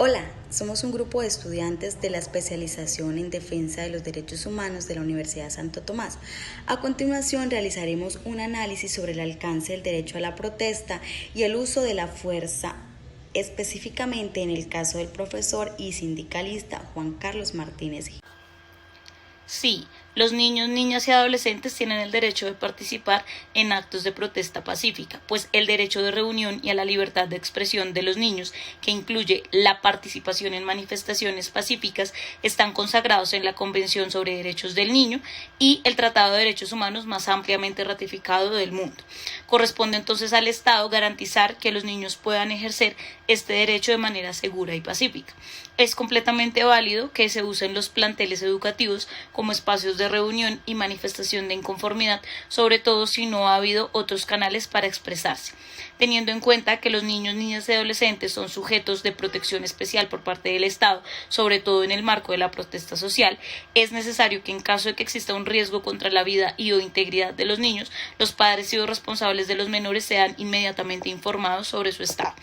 Hola, somos un grupo de estudiantes de la especialización en defensa de los derechos humanos de la Universidad Santo Tomás. A continuación realizaremos un análisis sobre el alcance del derecho a la protesta y el uso de la fuerza, específicamente en el caso del profesor y sindicalista Juan Carlos Martínez. Sí, los niños, niñas y adolescentes tienen el derecho de participar en actos de protesta pacífica, pues el derecho de reunión y a la libertad de expresión de los niños, que incluye la participación en manifestaciones pacíficas, están consagrados en la Convención sobre Derechos del Niño y el Tratado de Derechos Humanos más ampliamente ratificado del mundo. Corresponde entonces al Estado garantizar que los niños puedan ejercer este derecho de manera segura y pacífica. Es completamente válido que se usen los planteles educativos como espacios de reunión y manifestación de inconformidad, sobre todo si no ha habido otros canales para expresarse. Teniendo en cuenta que los niños, niñas y adolescentes son sujetos de protección especial por parte del Estado, sobre todo en el marco de la protesta social, es necesario que en caso de que exista un riesgo contra la vida y o integridad de los niños, los padres y los responsables de los menores sean inmediatamente informados sobre su estado.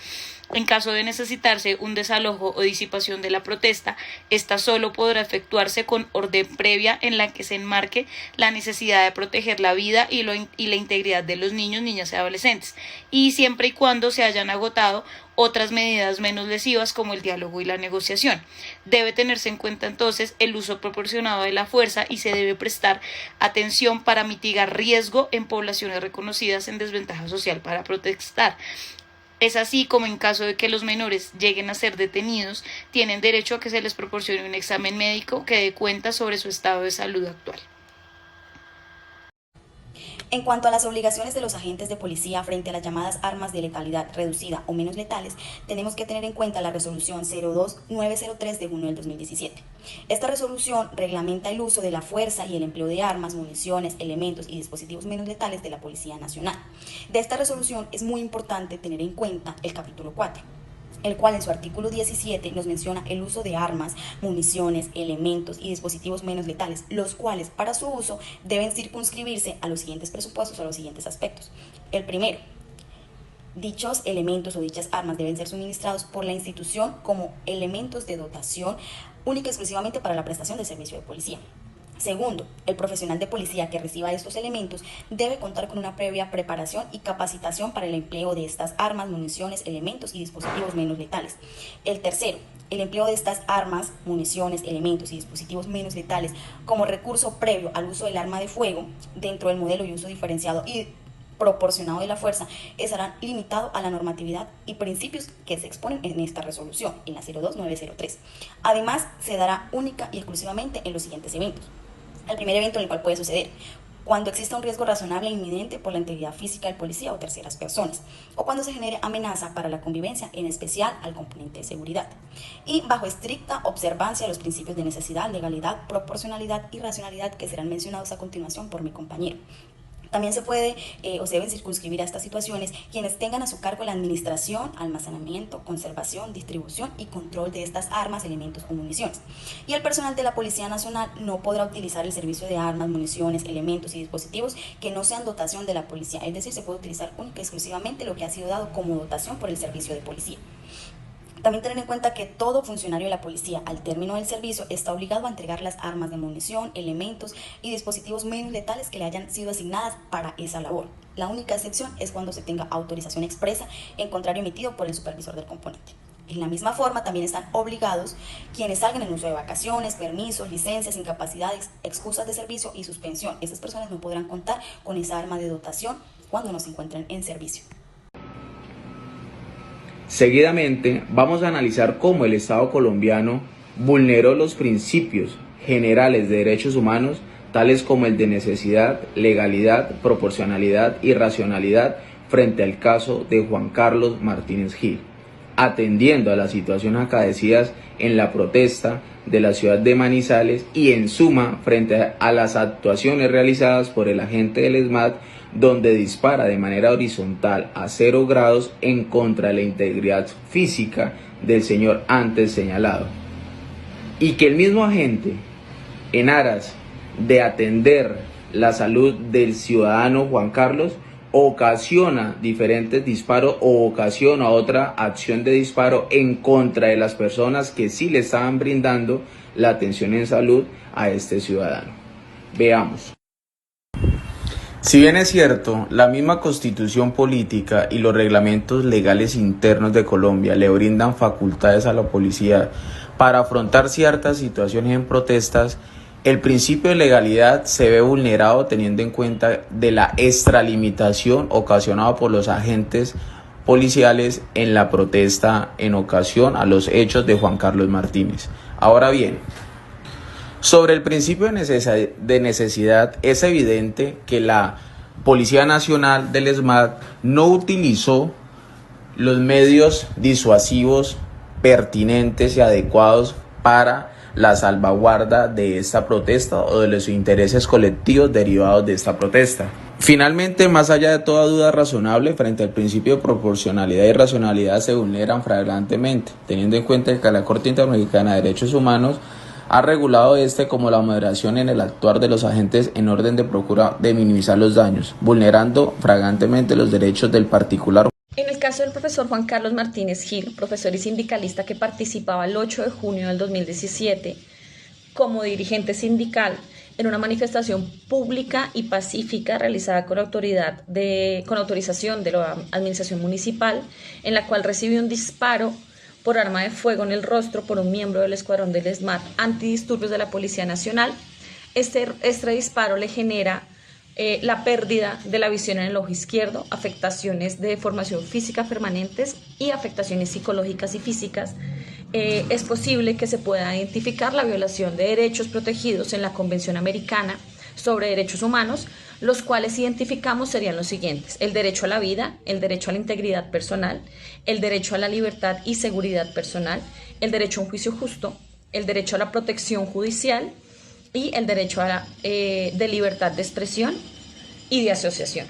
En caso de necesitarse un desalojo o disipación de la protesta, esta solo podrá efectuarse con orden previa en la que se enmarque la necesidad de proteger la vida y la integridad de los niños, niñas y adolescentes, y siempre y cuando se hayan agotado otras medidas menos lesivas como el diálogo y la negociación. Debe tenerse en cuenta entonces el uso proporcionado de la fuerza y se debe prestar atención para mitigar riesgo en poblaciones reconocidas en desventaja social para protestar. Es así como en caso de que los menores lleguen a ser detenidos, tienen derecho a que se les proporcione un examen médico que dé cuenta sobre su estado de salud actual. En cuanto a las obligaciones de los agentes de policía frente a las llamadas armas de letalidad reducida o menos letales, tenemos que tener en cuenta la resolución 02903 de junio del 2017. Esta resolución reglamenta el uso de la fuerza y el empleo de armas, municiones, elementos y dispositivos menos letales de la Policía Nacional. De esta resolución es muy importante tener en cuenta el capítulo 4. El cual en su artículo 17 nos menciona el uso de armas, municiones, elementos y dispositivos menos letales, los cuales para su uso deben circunscribirse a los siguientes presupuestos o a los siguientes aspectos. El primero, dichos elementos o dichas armas deben ser suministrados por la institución como elementos de dotación única y exclusivamente para la prestación del servicio de policía. Segundo, el profesional de policía que reciba estos elementos debe contar con una previa preparación y capacitación para el empleo de estas armas, municiones, elementos y dispositivos menos letales. El tercero, el empleo de estas armas, municiones, elementos y dispositivos menos letales como recurso previo al uso del arma de fuego dentro del modelo y uso diferenciado y proporcionado de la fuerza estará limitado a la normatividad y principios que se exponen en esta resolución, en la 02903. Además, se dará única y exclusivamente en los siguientes eventos. El primer evento en el cual puede suceder cuando exista un riesgo razonable e inminente por la integridad física del policía o terceras personas, o cuando se genere amenaza para la convivencia, en especial al componente de seguridad, y bajo estricta observancia de los principios de necesidad, legalidad, proporcionalidad y racionalidad que serán mencionados a continuación por mi compañero. También se puede o se deben circunscribir a estas situaciones quienes tengan a su cargo la administración, almacenamiento, conservación, distribución y control de estas armas, elementos o municiones. Y el personal de la Policía Nacional no podrá utilizar el servicio de armas, municiones, elementos y dispositivos que no sean dotación de la policía. Es decir, se puede utilizar única y exclusivamente lo que ha sido dado como dotación por el servicio de policía. También tener en cuenta que todo funcionario de la policía al término del servicio está obligado a entregar las armas de munición, elementos y dispositivos menos letales que le hayan sido asignadas para esa labor. La única excepción es cuando se tenga autorización expresa en contrario emitido por el supervisor del componente. En la misma forma, también están obligados quienes salgan en uso de vacaciones, permisos, licencias, incapacidades, excusas de servicio y suspensión. Estas personas no podrán contar con esa arma de dotación cuando no se encuentren en servicio. Seguidamente, vamos a analizar cómo el Estado colombiano vulneró los principios generales de derechos humanos, tales como el de necesidad, legalidad, proporcionalidad y racionalidad frente al caso de Juan Carlos Martínez Gil, atendiendo a las situaciones acaecidas en la protesta de la ciudad de Manizales y en suma frente a las actuaciones realizadas por el agente del ESMAD, donde dispara de manera horizontal a 0 grados en contra de la integridad física del señor antes señalado. Y que el mismo agente, en aras de atender la salud del ciudadano Juan Carlos, ocasiona diferentes disparos o ocasiona otra acción de disparo en contra de las personas que sí le estaban brindando la atención en salud a este ciudadano. Veamos. Si bien es cierto, la misma Constitución política y los reglamentos legales internos de Colombia le brindan facultades a la policía para afrontar ciertas situaciones en protestas, el principio de legalidad se ve vulnerado teniendo en cuenta de la extralimitación ocasionada por los agentes policiales en la protesta en ocasión a los hechos de Juan Carlos Martínez. Ahora bien, sobre el principio de necesidad, es evidente que la Policía Nacional del SMAT no utilizó los medios disuasivos pertinentes y adecuados para la salvaguarda de esta protesta o de los intereses colectivos derivados de esta protesta. Finalmente, más allá de toda duda razonable, frente al principio de proporcionalidad y racionalidad se vulneran flagrantemente, teniendo en cuenta que la Corte Interamericana de Derechos Humanos ha regulado como la moderación en el actuar de los agentes en orden de procura de minimizar los daños, vulnerando flagrantemente los derechos del particular. En el caso del profesor Juan Carlos Martínez Gil, profesor y sindicalista que participaba el 8 de junio del 2017 como dirigente sindical en una manifestación pública y pacífica realizada con autorización de la administración municipal, en la cual recibió un disparo por arma de fuego en el rostro por un miembro del escuadrón del SMAT antidisturbios de la Policía Nacional. Este disparo le genera la pérdida de la visión en el ojo izquierdo, afectaciones de deformación física permanentes y afectaciones psicológicas y físicas. Es posible que se pueda identificar la violación de derechos protegidos en la Convención Americana sobre Derechos Humanos, los cuales identificamos serían los siguientes: el derecho a la vida, el derecho a la integridad personal, el derecho a la libertad y seguridad personal, el derecho a un juicio justo, el derecho a la protección judicial y el derecho a de libertad de expresión y de asociación.